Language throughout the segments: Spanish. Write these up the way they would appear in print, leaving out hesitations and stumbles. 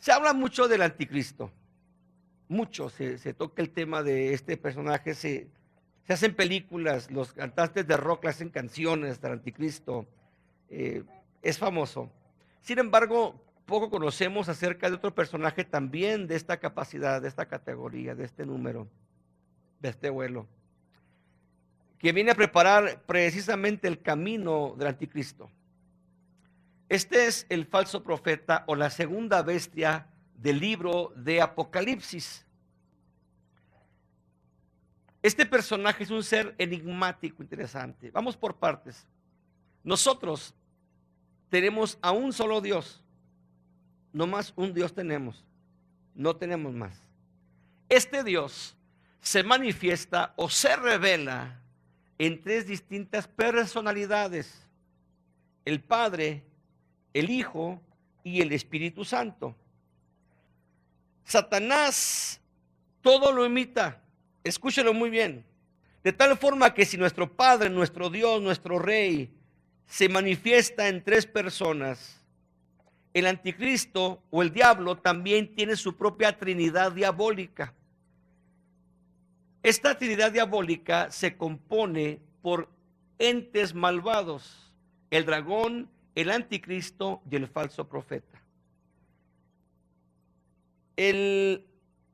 Se habla mucho del anticristo, mucho se toca el tema de este personaje, se hacen películas, los cantantes de rock le hacen canciones del anticristo, es famoso. Sin embargo, poco conocemos acerca de otro personaje también de esta capacidad, de esta categoría, de este número, de este vuelo, que viene a preparar precisamente el camino del anticristo. Este es el falso profeta o la segunda bestia del libro de Apocalipsis. Este personaje es un ser enigmático, interesante. Vamos por partes. Nosotros tenemos a un solo Dios. No más un Dios tenemos. No tenemos más. Este Dios se manifiesta o se revela en tres distintas personalidades: el Padre, el Hijo y el Espíritu Santo. Satanás todo lo imita. Escúchelo muy bien. De tal forma que si nuestro Padre, nuestro Dios, nuestro Rey se manifiesta en tres personas, el anticristo o el diablo también tiene su propia trinidad diabólica. Esta trinidad diabólica se compone por entes malvados: el dragón, el anticristo y el falso profeta. El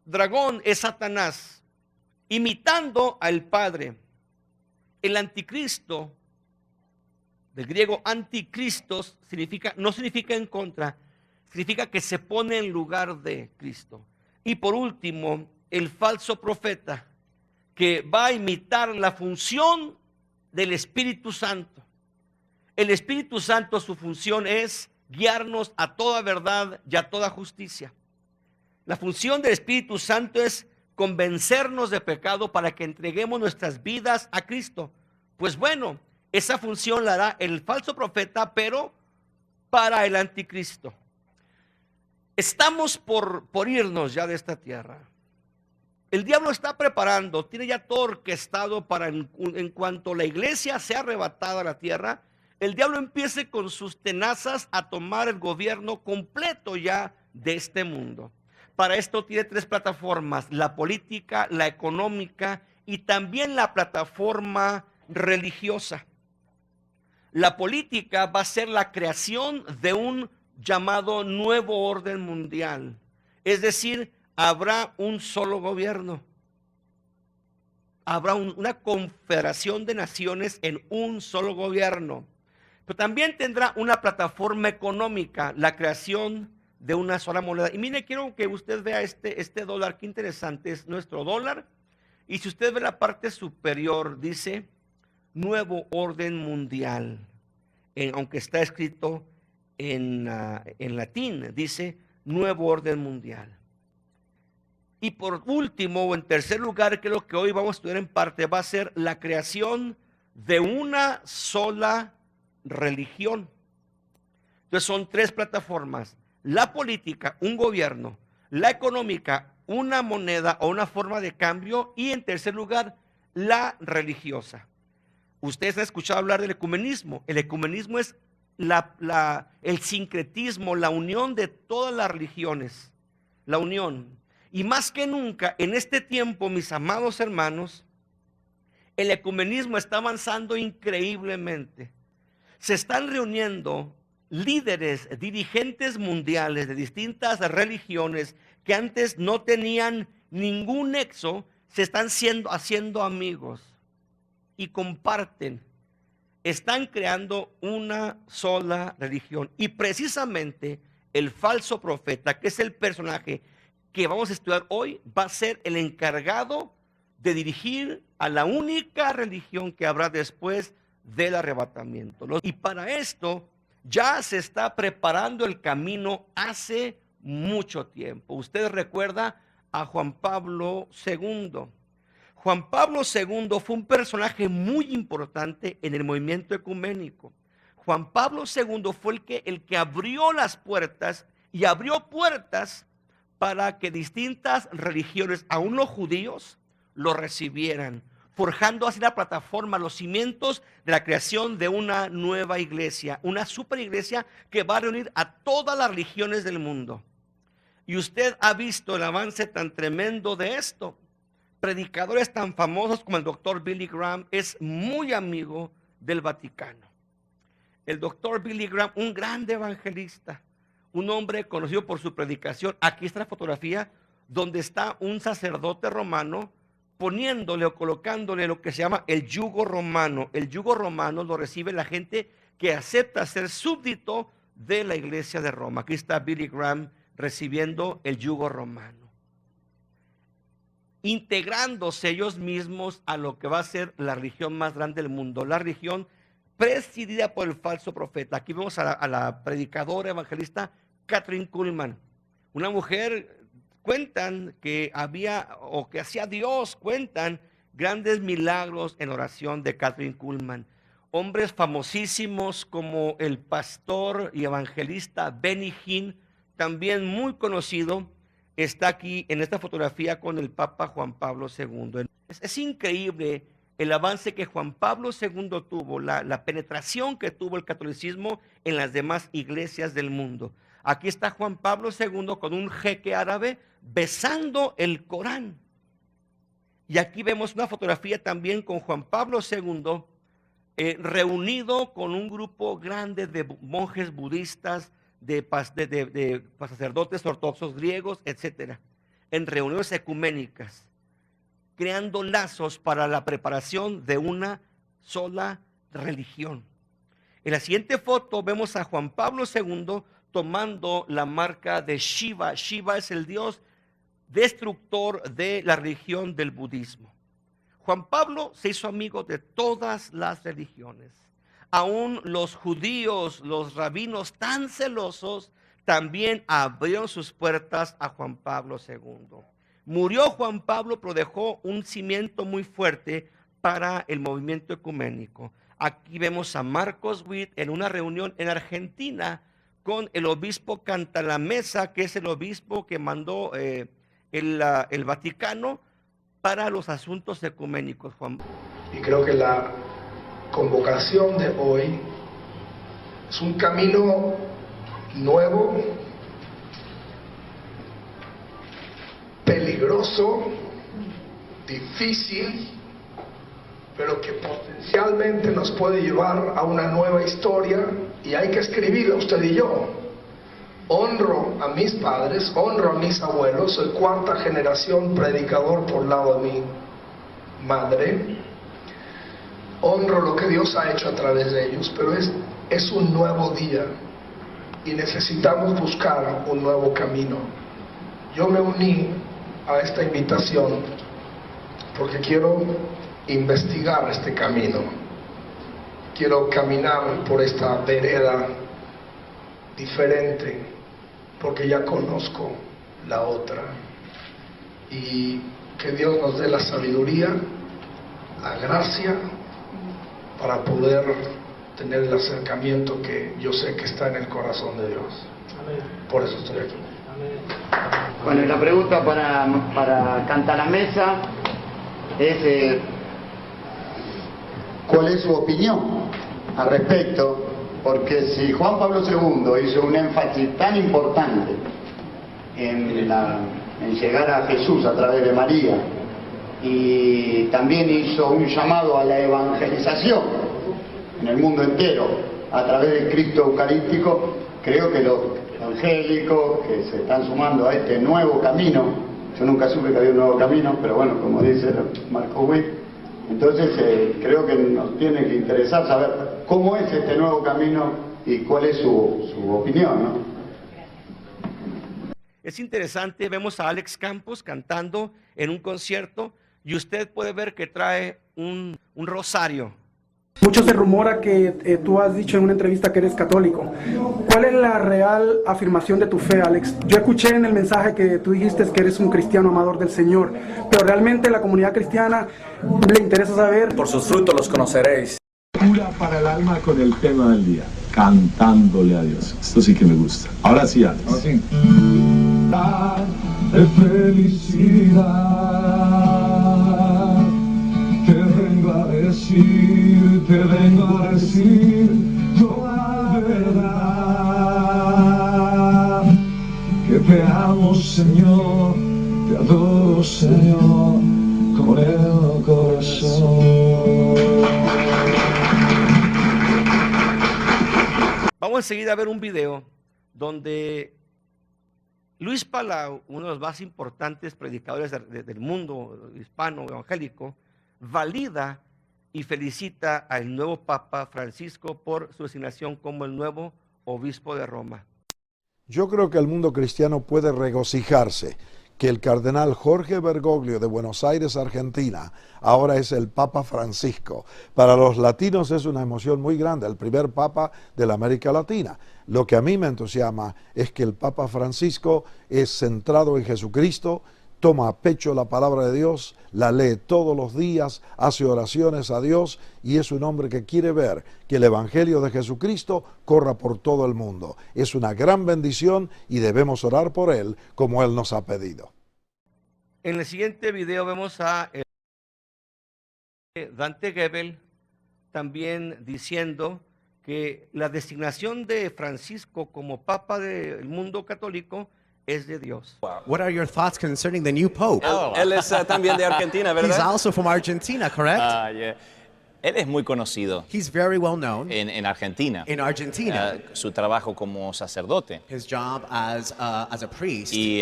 dragón es Satanás, imitando al Padre. El anticristo, del griego anticristos, no significa en contra, significa que se pone en lugar de Cristo. Y por último, el falso profeta, que va a imitar la función del Espíritu Santo. El Espíritu Santo, su función es guiarnos a toda verdad y a toda justicia. La función del Espíritu Santo es convencernos de pecado para que entreguemos nuestras vidas a Cristo. Pues bueno, esa función la hará el falso profeta, pero para el anticristo. Estamos por irnos ya de esta tierra. El diablo está preparando, tiene ya todo orquestado para en cuanto la iglesia sea arrebatada a la tierra, el diablo empiece con sus tenazas a tomar el gobierno completo ya de este mundo. Para esto tiene tres plataformas: la política, la económica y también la plataforma religiosa. La política va a ser la creación de un llamado nuevo orden mundial. Es decir, habrá un solo gobierno. Habrá una confederación de naciones en un solo gobierno. Pero también tendrá una plataforma económica, la creación de una sola moneda. Y mire, quiero que usted vea este dólar, qué interesante, es nuestro dólar. Y si usted ve la parte superior, dice nuevo orden mundial. Aunque está escrito en latín, dice nuevo orden mundial. Y por último, o en tercer lugar, que es lo que hoy vamos a estudiar en parte, va a ser la creación de una sola religión. Entonces son tres plataformas: la política, un gobierno; la económica, una moneda o una forma de cambio; y en tercer lugar, la religiosa. Ustedes han escuchado hablar del ecumenismo. El ecumenismo es el sincretismo, la unión de todas las religiones, la unión. Y más que nunca en este tiempo, mis amados hermanos, el ecumenismo está avanzando increíblemente. Se están reuniendo líderes, dirigentes mundiales de distintas religiones que antes no tenían ningún nexo, se están haciendo amigos y comparten. Están creando una sola religión. Y precisamente el falso profeta, que es el personaje que vamos a estudiar hoy, va a ser el encargado de dirigir a la única religión que habrá después del arrebatamiento. Y para esto ya se está preparando el camino hace mucho tiempo. Usted recuerda a Juan Pablo II. Juan Pablo II fue un personaje muy importante en el movimiento ecuménico. Juan Pablo II fue el que abrió las puertas, y abrió puertas para que distintas religiones, aún los judíos, lo recibieran, forjando así la plataforma, los cimientos de la creación de una nueva iglesia, una superiglesia que va a reunir a todas las religiones del mundo. Y usted ha visto el avance tan tremendo de esto. Predicadores tan famosos como el doctor Billy Graham es muy amigo del Vaticano. El doctor Billy Graham, un grande evangelista, un hombre conocido por su predicación. Aquí está la fotografía donde está un sacerdote romano poniéndole o colocándole lo que se llama el yugo romano. El yugo romano lo recibe la gente que acepta ser súbdito de la iglesia de Roma. Aquí está Billy Graham recibiendo el yugo romano, integrándose ellos mismos a lo que va a ser la religión más grande del mundo, la religión presidida por el falso profeta. Aquí vemos a la predicadora evangelista Kathryn Kuhlman, una mujer, cuentan que había o que hacía Dios, cuentan grandes milagros en oración de Kathryn Kuhlman. Hombres famosísimos como el pastor y evangelista Benny Hinn, también muy conocido, está aquí en esta fotografía con el Papa Juan Pablo II. Es increíble el avance que Juan Pablo II tuvo, la penetración que tuvo el catolicismo en las demás iglesias del mundo. Aquí está Juan Pablo II con un jeque árabe besando el Corán. Y aquí vemos una fotografía también con Juan Pablo II reunido con un grupo grande de monjes budistas, de sacerdotes ortodoxos griegos, etcétera, en reuniones ecuménicas, creando lazos para la preparación de una sola religión. En la siguiente foto vemos a Juan Pablo II tomando la marca de Shiva. Shiva es el dios destructor de la religión del budismo. Juan Pablo se hizo amigo de todas las religiones. Aún los judíos, los rabinos tan celosos, también abrieron sus puertas a Juan Pablo II. Murió Juan Pablo, pero dejó un cimiento muy fuerte para el movimiento ecuménico. Aquí vemos a Marcos Witt en una reunión en Argentina con el obispo Cantalamessa, que es el obispo que mandó el Vaticano para los asuntos ecuménicos, Juan. Y creo que la convocación de hoy es un camino nuevo, peligroso, difícil, pero que potencialmente nos puede llevar a una nueva historia, y hay que escribirla usted y yo. Honro a mis padres, honro a mis abuelos, soy cuarta generación predicador por lado de mi madre. Honro lo que Dios ha hecho a través de ellos, pero es un nuevo día y necesitamos buscar un nuevo camino. Yo me uní a esta invitación porque quiero investigar este camino. Quiero caminar por esta vereda diferente, porque ya conozco la otra. Y que Dios nos dé la sabiduría, la gracia, para poder tener el acercamiento que yo sé que está en el corazón de Dios. Por eso estoy aquí. Bueno, la pregunta para Cantalamessa es ¿cuál es su opinión al respecto? Porque si Juan Pablo II hizo un énfasis tan importante en llegar a Jesús a través de María, y también hizo un llamado a la evangelización en el mundo entero a través del Cristo eucarístico, creo que los evangélicos que se están sumando a este nuevo camino, yo nunca supe que había un nuevo camino, pero bueno, como dice Marco Witt, entonces creo que nos tiene que interesar saber cómo es este nuevo camino y cuál es su opinión, ¿no? Es interesante, vemos a Alex Campos cantando en un concierto y usted puede ver que trae un rosario. Mucho se rumora que tú has dicho en una entrevista que eres católico. ¿Cuál es la real afirmación de tu fe, Alex? Yo escuché en el mensaje que tú dijiste que eres un cristiano amador del Señor, pero realmente la comunidad cristiana le interesa saber... Por sus frutos los conoceréis. Cura para el alma con el tema del día, cantándole a Dios. Esto sí que me gusta. Ahora sí, Alex. Ahora sí. De felicidad, te vengo a decir toda la verdad, que te amo, Señor, te adoro, Señor, con el corazón. Vamos enseguida a ver un video donde Luis Palau, uno de los más importantes predicadores del mundo hispano evangélico, valida y felicita al nuevo Papa Francisco por su designación como el nuevo obispo de Roma. Yo creo que el mundo cristiano puede regocijarse que el cardenal Jorge Bergoglio de Buenos Aires, Argentina, ahora es el Papa Francisco. Para los latinos es una emoción muy grande, el primer Papa de la América Latina. Lo que a mí me entusiasma es que el Papa Francisco es centrado en Jesucristo, toma a pecho la palabra de Dios, la lee todos los días, hace oraciones a Dios y es un hombre que quiere ver que el Evangelio de Jesucristo corra por todo el mundo. Es una gran bendición y debemos orar por él como él nos ha pedido. En el siguiente video vemos a Dante Gebel también diciendo que la designación de Francisco como Papa del mundo católico es de Dios. What are your thoughts concerning the new Pope? Él es también de Argentina, He's ¿verdad? also from Argentina, correct? Yeah. Él es muy conocido He's very well known en Argentina. in Argentina. Su trabajo como sacerdote. His job as a priest. Y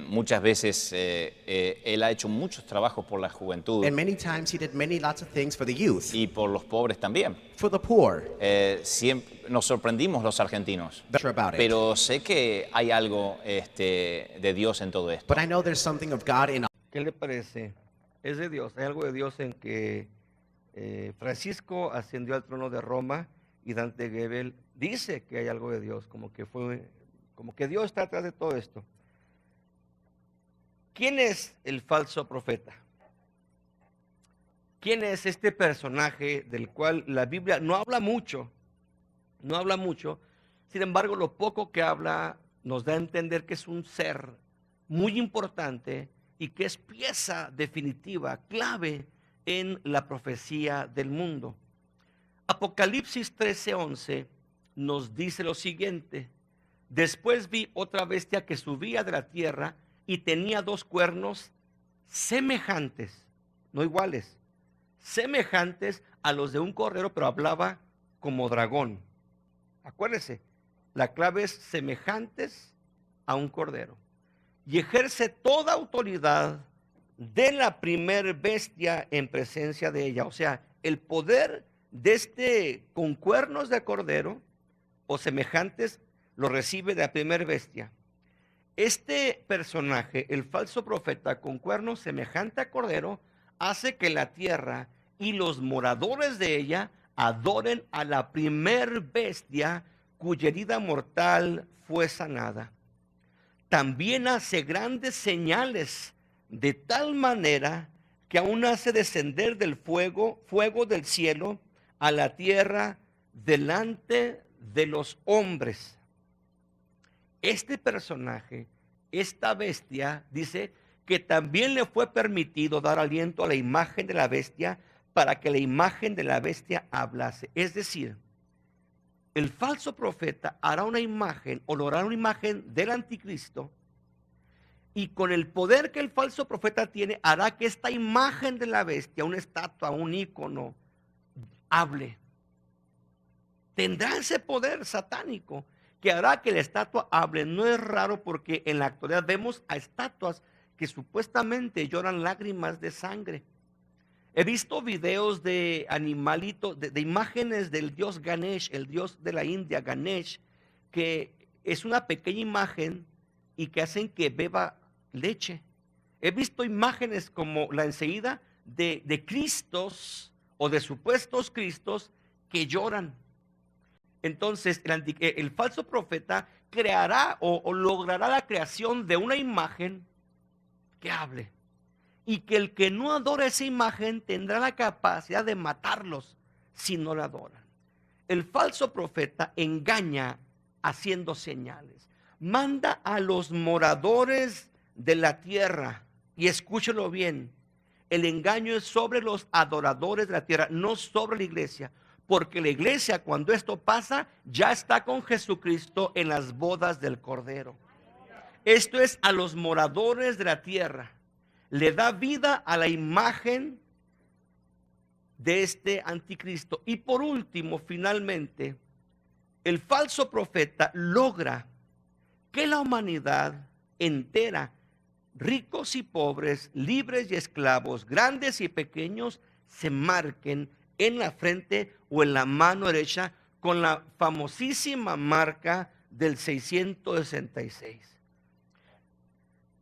muchas veces él ha hecho muchos trabajos por la juventud And many times he did lots of things for the youth, y por los pobres también. for the poor. Siempre nos sorprendimos los argentinos. Sure about it. Pero sé que hay algo de Dios en todo esto. But I know there's something of God in ¿Qué le parece? Es de Dios. Hay algo de Dios en que Francisco ascendió al trono de Roma y Dante Gebel dice que hay algo de Dios, como que Dios está atrás de todo esto. ¿Quién es el falso profeta? ¿Quién es este personaje del cual la Biblia no habla mucho? No habla mucho. Sin embargo, lo poco que habla nos da a entender que es un ser muy importante y que es pieza definitiva, clave en la profecía del mundo. Apocalipsis 13:11 nos dice lo siguiente: después vi otra bestia que subía de la tierra y tenía dos cuernos semejantes, no iguales, semejantes a los de un cordero, pero hablaba como dragón. Acuérdense, la clave es semejantes a un cordero. Y ejerce toda autoridad de la primer bestia en presencia de ella. O sea, el poder de con cuernos de cordero o semejantes lo recibe de la primer bestia. Este personaje, el falso profeta con cuernos semejante a cordero, hace que la tierra y los moradores de ella adoren a la primer bestia cuya herida mortal fue sanada. También hace grandes señales, de tal manera que aún hace descender del fuego del cielo a la tierra delante de los hombres. Este personaje, esta bestia, dice que también le fue permitido dar aliento a la imagen de la bestia para que la imagen de la bestia hablase. Es decir, el falso profeta hará una imagen o logrará una imagen del anticristo, y con el poder que el falso profeta tiene, hará que esta imagen de la bestia, una estatua, un ícono, hable. Tendrá ese poder satánico que hará que la estatua hable. No es raro porque en la actualidad vemos a estatuas que supuestamente lloran lágrimas de sangre. He visto videos de animalitos, de imágenes del dios Ganesh, el dios de la India, Ganesh, que es una pequeña imagen y que hacen que beba leche. He visto imágenes como la enseguida de Cristos o de supuestos Cristos que lloran. Entonces el falso profeta creará o logrará la creación de una imagen que hable, y que el que no adora esa imagen tendrá la capacidad de matarlos si no la adoran. El falso profeta engaña haciendo señales, manda a los moradores de la tierra, y escúchelo bien, el engaño es sobre los adoradores de la tierra, no sobre la iglesia, porque la iglesia, cuando esto pasa, ya está con Jesucristo en las bodas del Cordero. esto es a los moradores de la tierra. Le da vida a la imagen de este anticristo. Y por último, finalmente, el falso profeta logra que la humanidad entera, ricos y pobres, libres y esclavos, grandes y pequeños, se marquen en la frente o en la mano derecha con la famosísima marca del 666.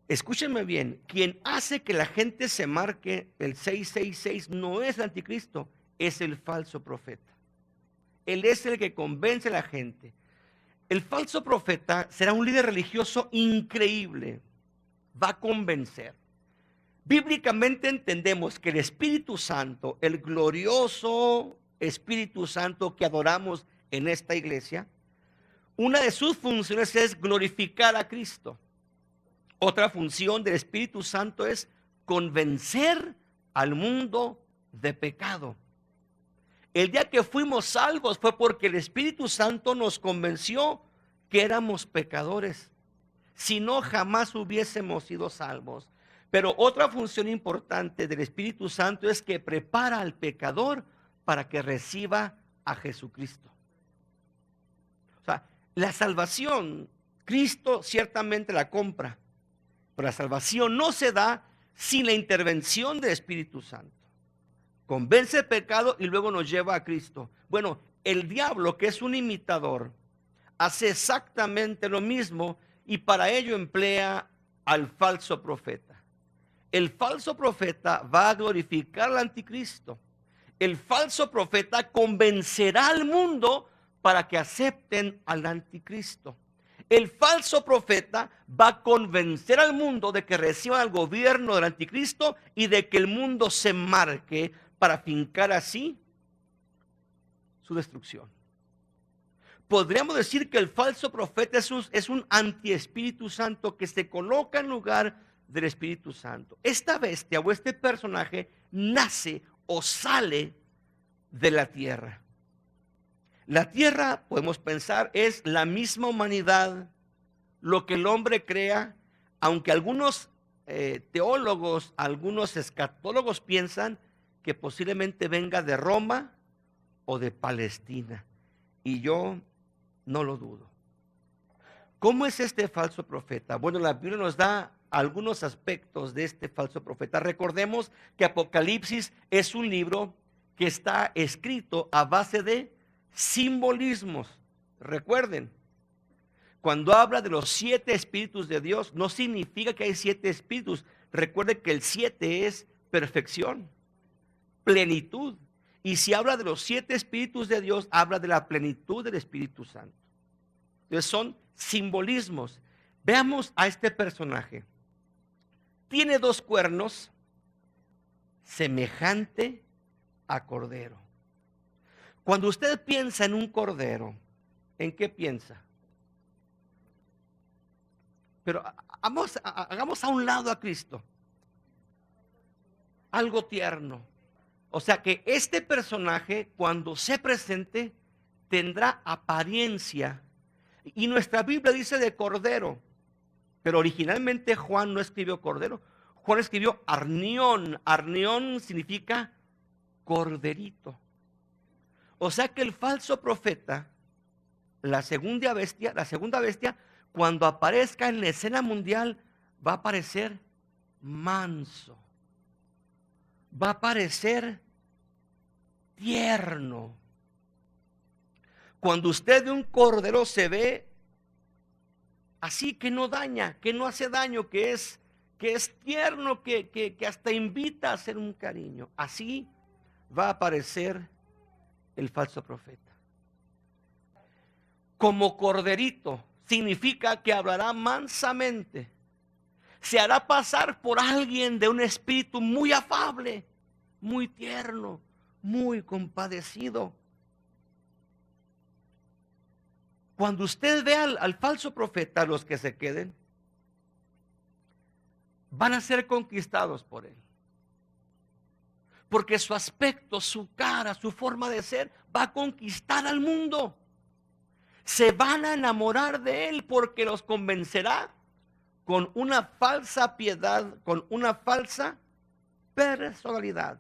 Escúchenme bien, quien hace que la gente se marque el 666 no es el anticristo, es el falso profeta. Él es el que convence a la gente. El falso profeta será un líder religioso increíble, va a convencer. Bíblicamente entendemos que el Espíritu Santo, el glorioso Espíritu Santo que adoramos en esta iglesia, una de sus funciones es glorificar a Cristo. Otra función del Espíritu Santo es convencer al mundo de pecado. El día que fuimos salvos fue porque el Espíritu Santo nos convenció que éramos pecadores. Si no, jamás hubiésemos sido salvos. Pero otra función importante del Espíritu Santo es que prepara al pecador para que reciba a Jesucristo. O sea, la salvación, Cristo ciertamente la compra, pero la salvación no se da sin la intervención del Espíritu Santo. Convence el pecado y luego nos lleva a Cristo. Bueno, el diablo, que es un imitador, hace exactamente lo mismo y para ello emplea al falso profeta. El falso profeta va a glorificar al anticristo. El falso profeta convencerá al mundo para que acepten al anticristo. El falso profeta va a convencer al mundo de que reciban el gobierno del anticristo y de que el mundo se marque para fincar así su destrucción. Podríamos decir que el falso profeta es un antiespíritu santo que se coloca en lugar del Espíritu Santo. Esta bestia o este personaje nace o sale de la tierra. La tierra, podemos pensar, es la misma humanidad, lo que el hombre crea, aunque algunos teólogos, algunos escatólogos piensan que posiblemente venga de Roma o de Palestina. Y yo no lo dudo. ¿Cómo es este falso profeta? Bueno, la Biblia nos da algunos aspectos de este falso profeta. Recordemos que Apocalipsis es un libro que está escrito a base de simbolismos. Recuerden, cuando habla de los 7 espíritus de Dios, no significa que hay 7 espíritus. Recuerden que el 7 es perfección, plenitud. Y si habla de los 7 espíritus de Dios, habla de la plenitud del Espíritu Santo. Entonces son simbolismos. Veamos a este personaje. Tiene 2 cuernos, semejante a cordero. Cuando usted piensa en un cordero, ¿en qué piensa? Pero hagamos a un lado a Cristo. Algo tierno. O sea que este personaje, cuando se presente, tendrá apariencia. Y nuestra Biblia dice de cordero. Pero originalmente Juan no escribió cordero. Juan escribió arnión. Arnión significa corderito. O sea que el falso profeta, la segunda bestia, cuando aparezca en la escena mundial, va a aparecer manso. Va a aparecer tierno. Cuando usted ve un cordero se ve así, que no daña, que no hace daño, que es tierno, que hasta invita a hacer un cariño. Así va a aparecer el falso profeta. Como corderito significa que hablará mansamente. Se hará pasar por alguien de un espíritu muy afable, muy tierno, muy compadecido. Cuando usted ve al falso profeta, los que se queden, van a ser conquistados por él. Porque su aspecto, su cara, su forma de ser, va a conquistar al mundo. Se van a enamorar de él porque los convencerá con una falsa piedad, con una falsa personalidad.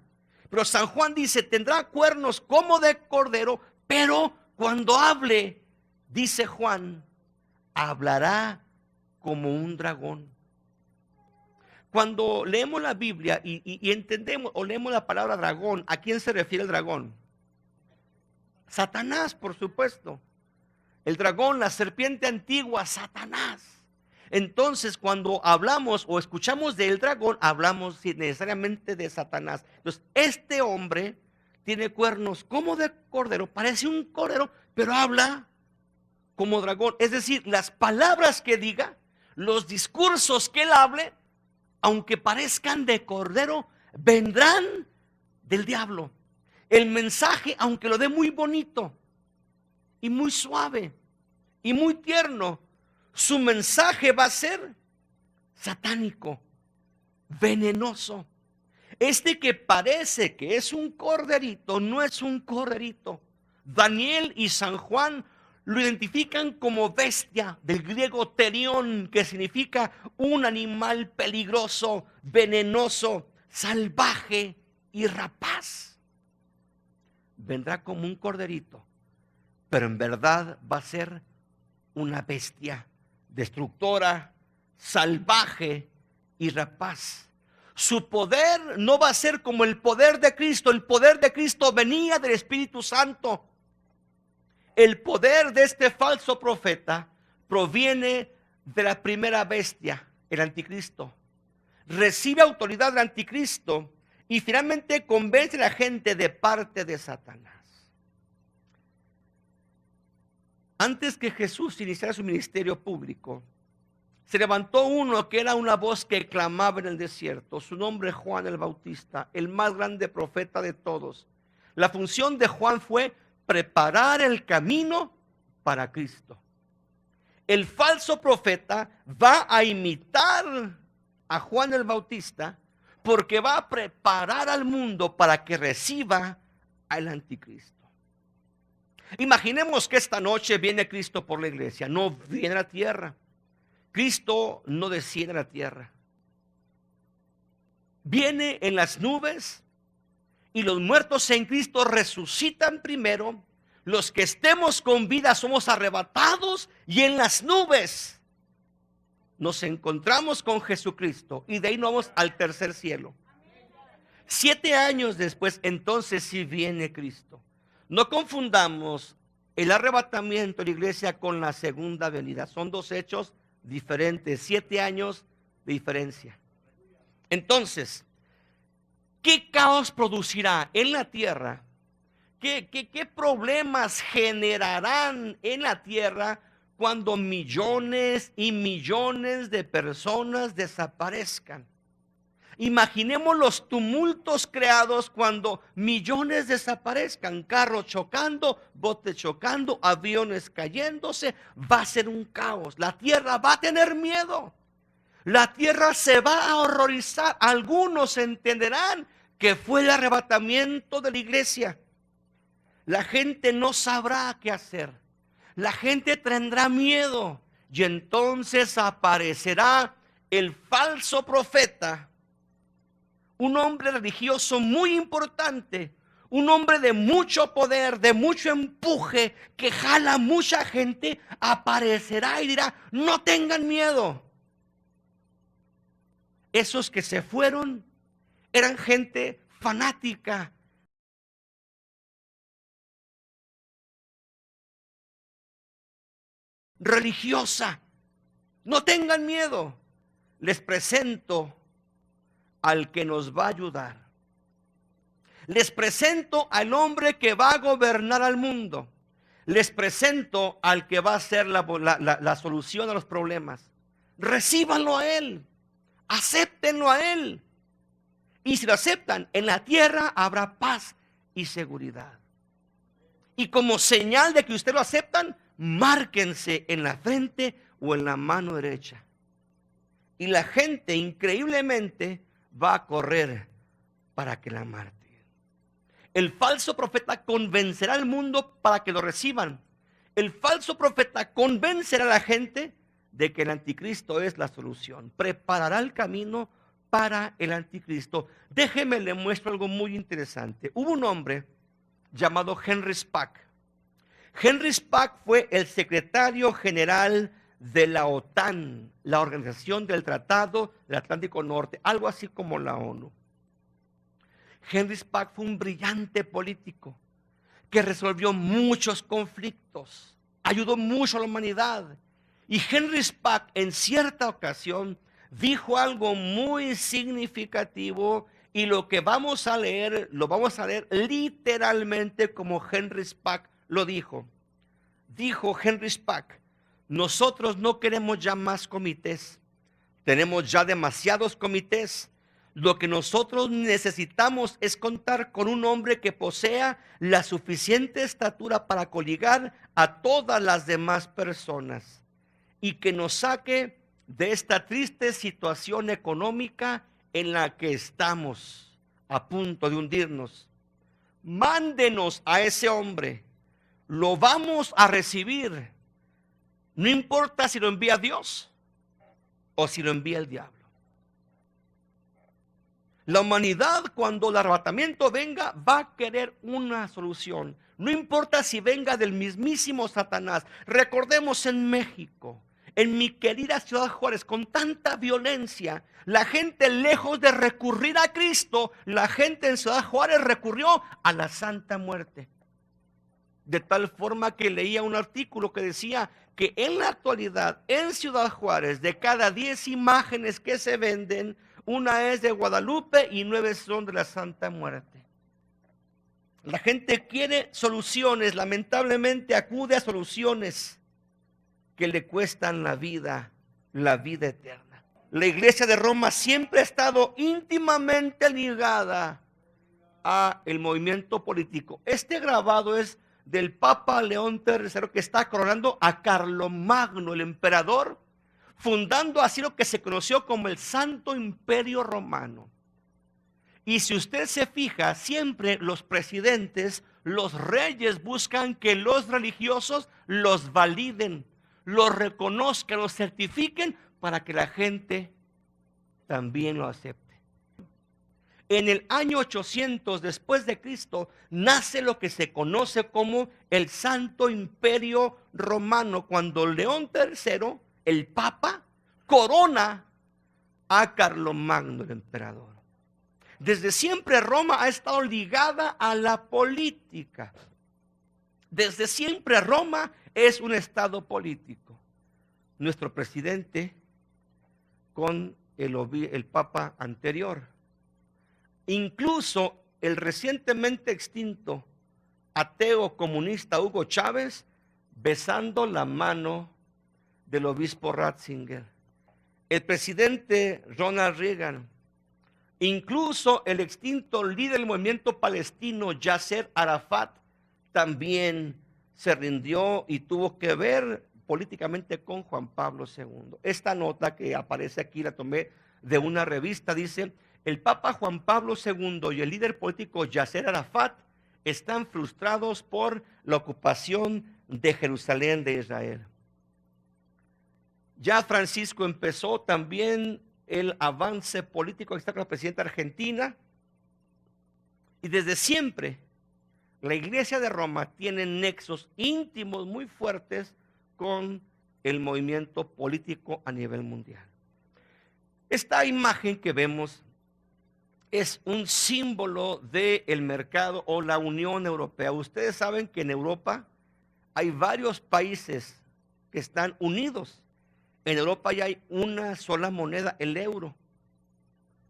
Pero San Juan dice, tendrá cuernos como de cordero, pero cuando hable, dice Juan, hablará como un dragón. Cuando leemos la Biblia y entendemos o leemos la palabra dragón, ¿a quién se refiere el dragón? Satanás, por supuesto. El dragón, la serpiente antigua, Satanás. Entonces, cuando hablamos o escuchamos del dragón, hablamos necesariamente de Satanás. Entonces, este hombre tiene cuernos como de cordero, parece un cordero, pero habla como dragón. Es decir, las palabras que diga, los discursos que él hable, aunque parezcan de cordero, vendrán del diablo. El mensaje, aunque lo dé muy bonito y muy suave y muy tierno, su mensaje va a ser satánico, venenoso. Este que parece que es un corderito, no es un corderito. Daniel y San Juan lo identifican como bestia, del griego terión, que significa un animal peligroso, venenoso, salvaje y rapaz. Vendrá como un corderito, pero en verdad va a ser una bestia destructora, salvaje y rapaz. Su poder no va a ser como el poder de Cristo. El poder de Cristo venía del Espíritu Santo. El poder de este falso profeta proviene de la primera bestia, el anticristo. Recibe autoridad del anticristo y finalmente convence a la gente de parte de Satanás. Antes que Jesús iniciara su ministerio público, se levantó uno que era una voz que clamaba en el desierto. Su nombre es Juan el Bautista, el más grande profeta de todos. La función de Juan fue preparar el camino para Cristo. El falso profeta va a imitar a Juan el Bautista porque va a preparar al mundo para que reciba al anticristo. Imaginemos que esta noche viene Cristo por la iglesia, no viene a la tierra. Cristo no desciende a la tierra. Viene en las nubes y los muertos en Cristo resucitan primero. Los que estemos con vida somos arrebatados y en las nubes nos encontramos con Jesucristo y de ahí nos vamos al tercer cielo. 7 años después, entonces sí viene Cristo. No confundamos el arrebatamiento de la iglesia con la segunda venida. Son dos hechos diferentes, 7 años de diferencia. Entonces, ¿qué caos producirá en la tierra? ¿Qué problemas generarán en la tierra cuando millones y millones de personas desaparezcan? Imaginemos los tumultos creados cuando millones desaparezcan, carros chocando, botes chocando, aviones cayéndose. Va a ser un caos. La tierra va a tener miedo. La tierra se va a horrorizar. Algunos entenderán que fue el arrebatamiento de la iglesia. La gente no sabrá qué hacer. La gente tendrá miedo. Y entonces aparecerá el falso profeta. Un hombre religioso muy importante, un hombre de mucho poder, de mucho empuje, que jala a mucha gente, aparecerá y dirá, no tengan miedo. Esos que se fueron eran gente fanática, religiosa. No tengan miedo. Les presento al que nos va a ayudar. Les presento al hombre que va a gobernar al mundo. Les presento al que va a ser la solución a los problemas. Recíbanlo a él. Acéptenlo a él. Y si lo aceptan, en la tierra habrá paz y seguridad. Y como señal de que usted lo aceptan, márquense en la frente o en la mano derecha. Y la gente increíblemente va a correr para que la martiren. El falso profeta convencerá al mundo para que lo reciban. El falso profeta convencerá a la gente de que el anticristo es la solución. Preparará el camino para el anticristo. Déjeme le muestro algo muy interesante. Hubo un hombre llamado Henry Spack. Henry Spack fue el secretario general de la OTAN, la Organización del Tratado del Atlántico Norte, algo así como la ONU. Henry Spack fue un brillante político que resolvió muchos conflictos, ayudó mucho a la humanidad. Y Henry Spack en cierta ocasión dijo algo muy significativo, y lo que vamos a leer, lo vamos a leer literalmente como Henry Spack lo dijo. Dijo Henry Spack: nosotros no queremos ya más comités, tenemos ya demasiados comités. Lo que nosotros necesitamos es contar con un hombre que posea la suficiente estatura para coligar a todas las demás personas y que nos saque de esta triste situación económica en la que estamos a punto de hundirnos. Mándenos a ese hombre, lo vamos a recibir, no importa si lo envía Dios o si lo envía el diablo. La humanidad, cuando el arrebatamiento venga, va a querer una solución. No importa si venga del mismísimo Satanás. Recordemos en México, en mi querida Ciudad Juárez, con tanta violencia, la gente, lejos de recurrir a Cristo, la gente en Ciudad Juárez recurrió a la Santa Muerte. De tal forma que leía un artículo que decía que en la actualidad, en Ciudad Juárez, de cada 10 imágenes que se venden, una es de Guadalupe y 9 son de la Santa Muerte. La gente quiere soluciones, lamentablemente acude a soluciones que le cuestan la vida eterna. La Iglesia de Roma siempre ha estado íntimamente ligada a el movimiento político. Este grabado es del Papa León III, que está coronando a Carlomagno, el emperador, fundando así lo que se conoció como el Santo Imperio Romano. Y si usted se fija, siempre los presidentes, los reyes buscan que los religiosos los validen, los reconozcan, los certifiquen para que la gente también lo acepte. En el año 800 después de Cristo nace lo que se conoce como el Santo Imperio Romano, cuando León III, el Papa, corona a Carlomagno, el emperador. Desde siempre Roma ha estado ligada a la política. Desde siempre Roma es un estado político. Nuestro presidente con el Papa anterior. Incluso el recientemente extinto ateo comunista Hugo Chávez besando la mano del obispo Ratzinger. El presidente Ronald Reagan. Incluso el extinto líder del movimiento palestino Yasser Arafat también se rindió y tuvo que ver políticamente con Juan Pablo II. Esta nota que aparece aquí la tomé de una revista, dice: el Papa Juan Pablo II y el líder político Yasser Arafat están frustrados por la ocupación de Jerusalén de Israel. Ya Francisco empezó también el avance político que está con la presidenta argentina, y desde siempre la Iglesia de Roma tiene nexos íntimos muy fuertes con el movimiento político a nivel mundial. Esta imagen que vemos es un símbolo del mercado o la Unión Europea. Ustedes saben que en Europa hay varios países que están unidos. En Europa ya hay una sola moneda, el euro.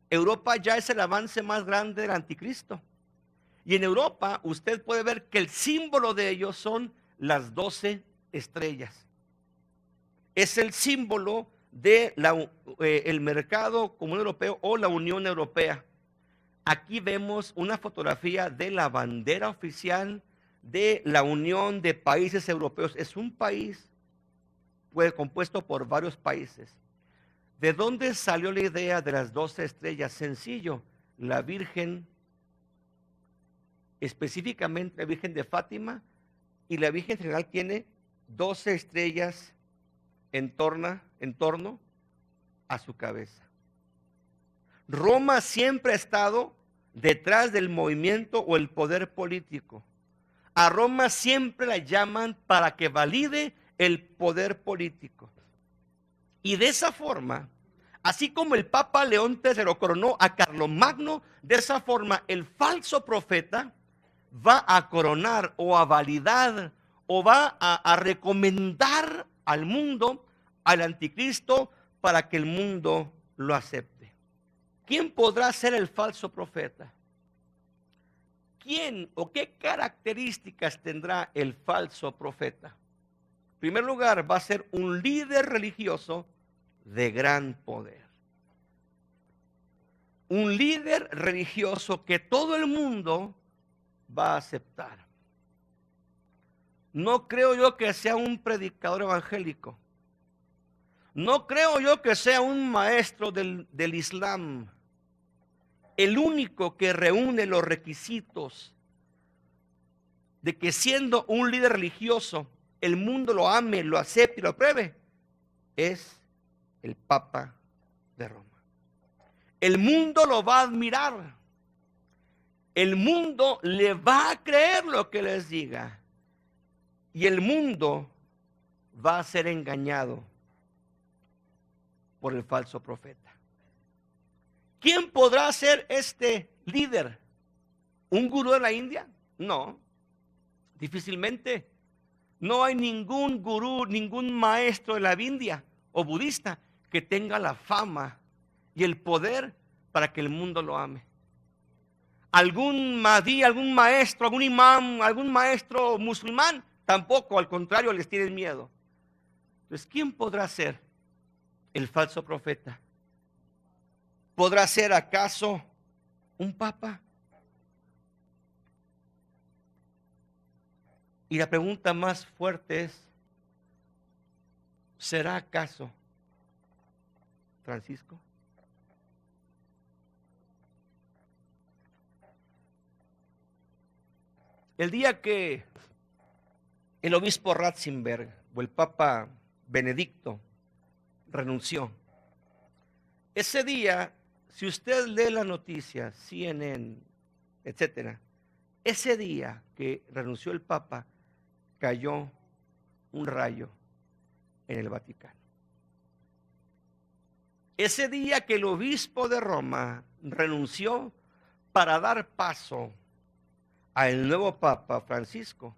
Europa ya es el avance más grande del anticristo. Y en Europa usted puede ver que el símbolo de ellos son las 12 estrellas. Es el símbolo de el mercado común europeo o la Unión Europea. Aquí vemos una fotografía de la bandera oficial de la Unión de Países Europeos. Es un país compuesto por varios países. ¿De dónde salió la idea de las 12 estrellas? Sencillo, la Virgen, específicamente la Virgen de Fátima, y la Virgen en general tiene 12 estrellas en torno a su cabeza. Roma siempre ha estado detrás del movimiento o el poder político. A Roma siempre la llaman para que valide el poder político. Y de esa forma, así como el Papa León III coronó a Carlomagno, de esa forma el falso profeta va a coronar o a validar o va a recomendar al mundo, al anticristo, para que el mundo lo acepte. ¿Quién podrá ser el falso profeta? ¿Quién o qué características tendrá el falso profeta? En primer lugar, va a ser un líder religioso de gran poder. Un líder religioso que todo el mundo va a aceptar. No creo yo que sea un predicador evangélico. No creo yo que sea un maestro del Islam. El único que reúne los requisitos de que siendo un líder religioso el mundo lo ame, lo acepte y lo apruebe es el Papa de Roma. El mundo lo va a admirar. El mundo le va a creer lo que les diga. Y el mundo va a ser engañado por el falso profeta. ¿Quién podrá ser este líder? ¿Un gurú de la India? No, difícilmente. No hay ningún gurú, ningún maestro de la India o budista que tenga la fama y el poder para que el mundo lo ame. Algún Mahdi, algún maestro, algún imán, algún maestro musulmán, tampoco, al contrario, les tienen miedo. Entonces, ¿quién podrá ser el falso profeta? ¿Podrá ser acaso un papa? Y la pregunta más fuerte es, ¿será acaso Francisco? El día que el obispo Ratzinger o el Papa Benedicto renunció, ese día, si usted lee la noticia, CNN, etcétera, ese día que renunció el Papa, cayó un rayo en el Vaticano. Ese día que el obispo de Roma renunció para dar paso al nuevo Papa Francisco,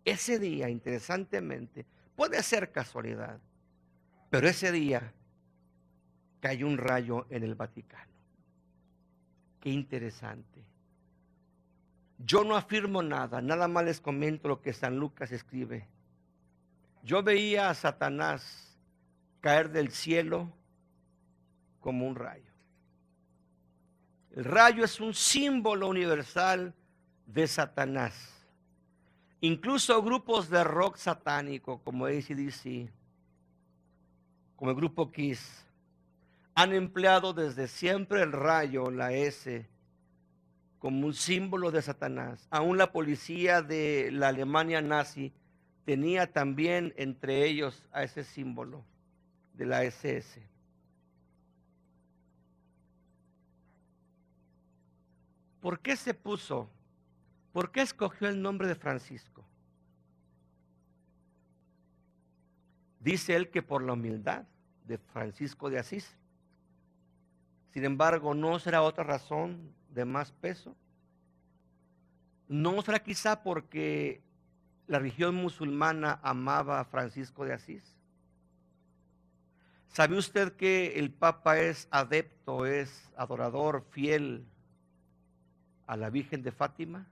ese día, interesantemente, puede ser casualidad, pero ese día cayó un rayo en el Vaticano. Qué interesante. Yo no afirmo nada, nada más les comento lo que San Lucas escribe. Yo veía a Satanás caer del cielo como un rayo. El rayo es un símbolo universal de Satanás. Incluso grupos de rock satánico como AC/DC, como el grupo Kiss, han empleado desde siempre el rayo, la S, como un símbolo de Satanás. Aún la policía de la Alemania nazi tenía también entre ellos a ese símbolo de la SS. ¿Por qué se puso? ¿Por qué escogió el nombre de Francisco? Dice él que por la humildad de Francisco de Asís. Sin embargo, ¿no será otra razón de más peso? ¿No será quizá porque la religión musulmana amaba a Francisco de Asís? ¿Sabe usted que el Papa es adepto, es adorador, fiel a la Virgen de Fátima?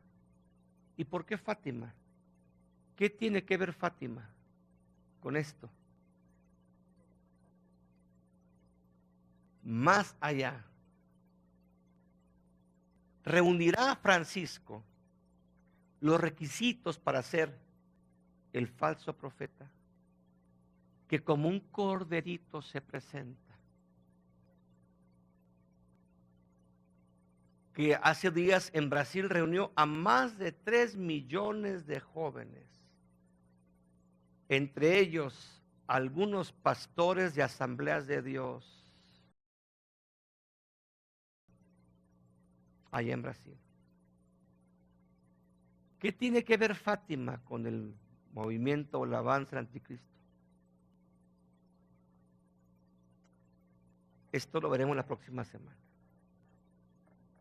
¿Y por qué Fátima? ¿Qué tiene que ver Fátima con esto? Más allá, reunirá a Francisco los requisitos para ser el falso profeta, que como un corderito se presenta, que hace días en Brasil reunió a más de 3 millones de jóvenes, entre ellos algunos pastores de asambleas de Dios allá en Brasil. ¿Qué tiene que ver Fátima con el movimiento o el avance del anticristo? Esto lo veremos la próxima semana.